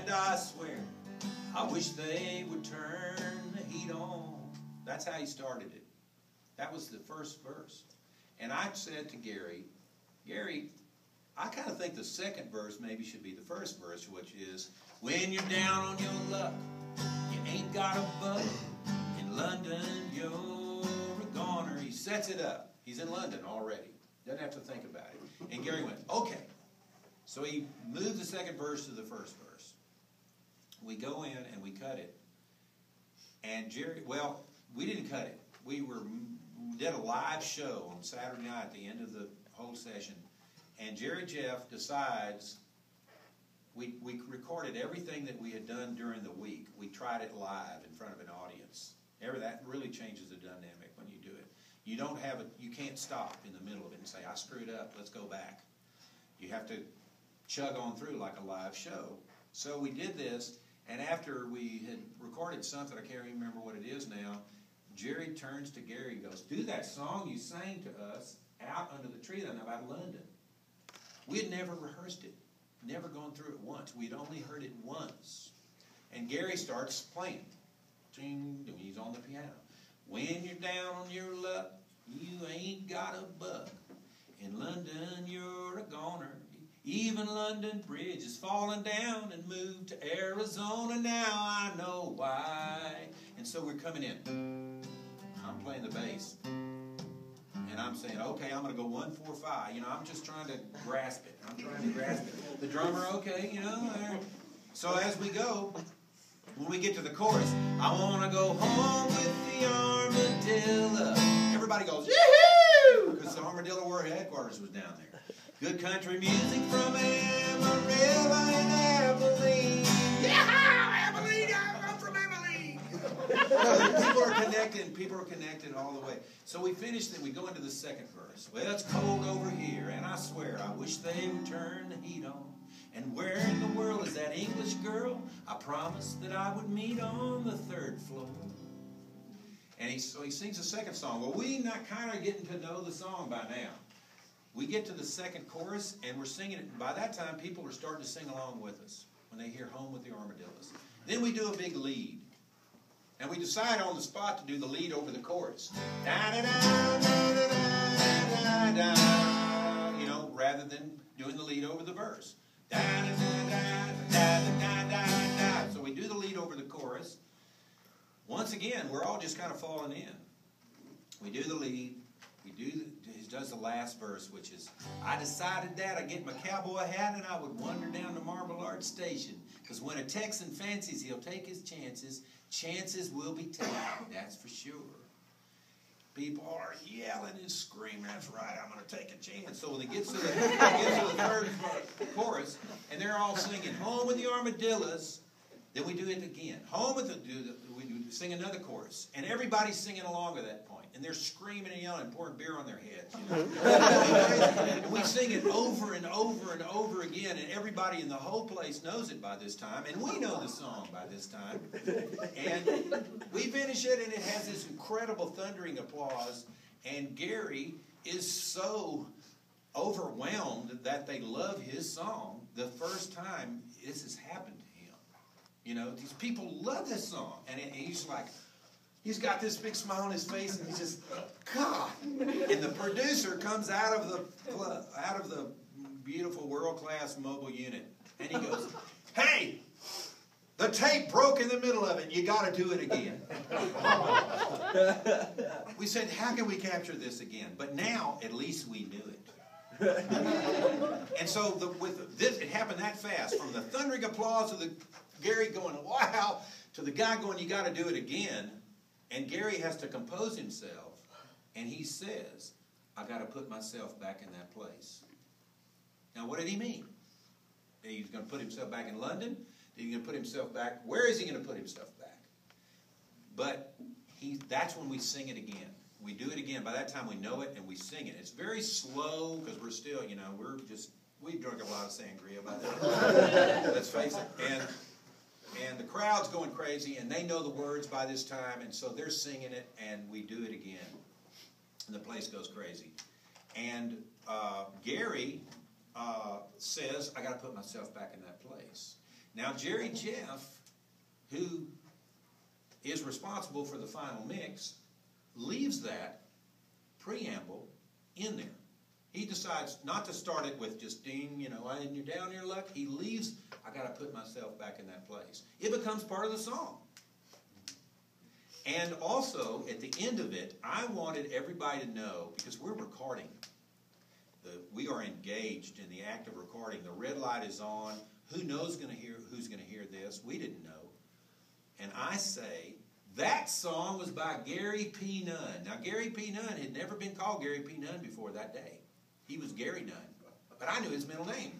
And I swear, I wish they would turn the heat on. That's how he started it. That was the first verse. And I said to Gary, I kind of think the second verse maybe should be the first verse, which is, when you're down on your luck, you ain't got a buck. In London, you're a goner. He sets it up. He's in London already. Doesn't have to think about it. And Gary went, okay. So he moved the second verse to the first verse. We go in and we cut it. And Jerry, well, we didn't cut it. We did a live show on Saturday night at the end of the whole session. And Jerry Jeff decides, we recorded everything that we had done during the week. We tried it live in front of an audience. That really changes the dynamic when you do it. You can't stop in the middle of it and say, I screwed up, let's go back. You have to chug on through like a live show. So we did this, and after we had recorded something, I can't remember what it is now, Jerry turns to Gary and goes, do that song you sang to us out under the tree that night about London. We had never rehearsed it, never gone through it once. We'd only heard it once. And Gary starts playing. He's on the piano. When you're down on your luck, you ain't got a buck. In London, you're a goner. Even London Bridge is falling down and moved to Arizona. Now I know why. And so we're coming in. I'm playing the bass. And I'm saying, okay, I'm going to go 1, 4, 5. I'm just trying to grasp it. I'm trying to grasp it. The drummer, okay, So as we go, when we get to the chorus, I want to go home with the armadillo. Everybody goes, yoo-hoo! Because the armadillo where headquarters was down there. Good country music from Amarillo and Abilene. Yeah, Abilene, I'm from Abilene. People are connected all the way. So we finished and we go into the second verse. Well, it's cold over here, and I swear I wish they would turn the heat on. And where in the world is that English girl I promised that I would meet on the 3rd floor? And so he sings the second song. Well, we're not kind of getting to know the song by now. We get to the second chorus, and we're singing it. By that time, people are starting to sing along with us when they hear Home with the Armadillos. Then we do a big lead. And we decide on the spot to do the lead over the chorus. Da-da-da-da-da-da-da, rather than doing the lead over the verse. Da-da-da-da-da-da-da-da. So we do the lead over the chorus. Once again, we're all just kind of falling in. We do the lead. He does the last verse, which is, I decided that I'd get my cowboy hat and I would wander down to Marble Arch Station. Because when a Texan fancies he'll take his chances, chances will be taken, that's for sure. People are yelling and screaming, that's right, I'm going to take a chance. So when it gets to the third chorus, and they're all singing, Home with the Armadillos, then we do it again. We sing another chorus, and everybody's singing along at that point. And they're screaming and yelling and pouring beer on their heads. And we sing it over and over and over again, and everybody in the whole place knows it by this time, and we know the song by this time. And we finish it, and it has this incredible thundering applause, and Gary is so overwhelmed that they love his song the first time this has happened to him. These people love this song, and he's like, he's got this big smile on his face, and he's just, God. And the producer comes out of the beautiful world-class mobile unit, and he goes, hey, the tape broke in the middle of it. You got to do it again. We said, how can we capture this again? But now, at least we knew it. And so it happened that fast, from the thundering applause of the Gary going, wow, to the guy going, you got to do it again. And Gary has to compose himself, and he says, I got to put myself back in that place. Now, what did he mean? He's going to put himself back in London? He's going to put himself back? Where is he going to put himself back? But that's when we sing it again. We do it again. By that time, we know it, and we sing it. It's very slow, because we're still, we've drunk a lot of sangria by then. Let's face it. And the crowd's going crazy, and they know the words by this time, and so they're singing it, and we do it again. And the place goes crazy. And Gary says, I got to put myself back in that place. Now, Jerry Jeff, who is responsible for the final mix, leaves that preamble in there. He decides not to start it with just ding, you know, and you're down your luck. He leaves, I got to put myself back in that place. It becomes part of the song. And also, at the end of it, I wanted everybody to know, because we're recording. We are engaged in the act of recording. The red light is on. Who knows who's going to hear this? We didn't know. And I say, that song was by Gary P. Nunn. Now, Gary P. Nunn had never been called Gary P. Nunn before that day. He was Gary Nunn. But I knew his middle name,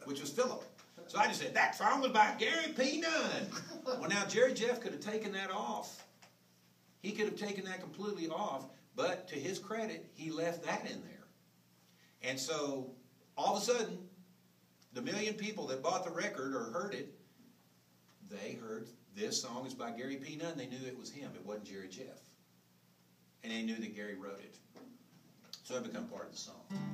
which was Philip. So I just said, that song was by Gary P. Nunn. Well, now, Jerry Jeff could have taken that off. He could have taken that completely off, but to his credit, he left that in there. And so, all of a sudden, the million people that bought the record or heard it, they heard this song is by Gary P. Nunn. They knew it was him. It wasn't Jerry Jeff. And they knew that Gary wrote it. So it became part of the song.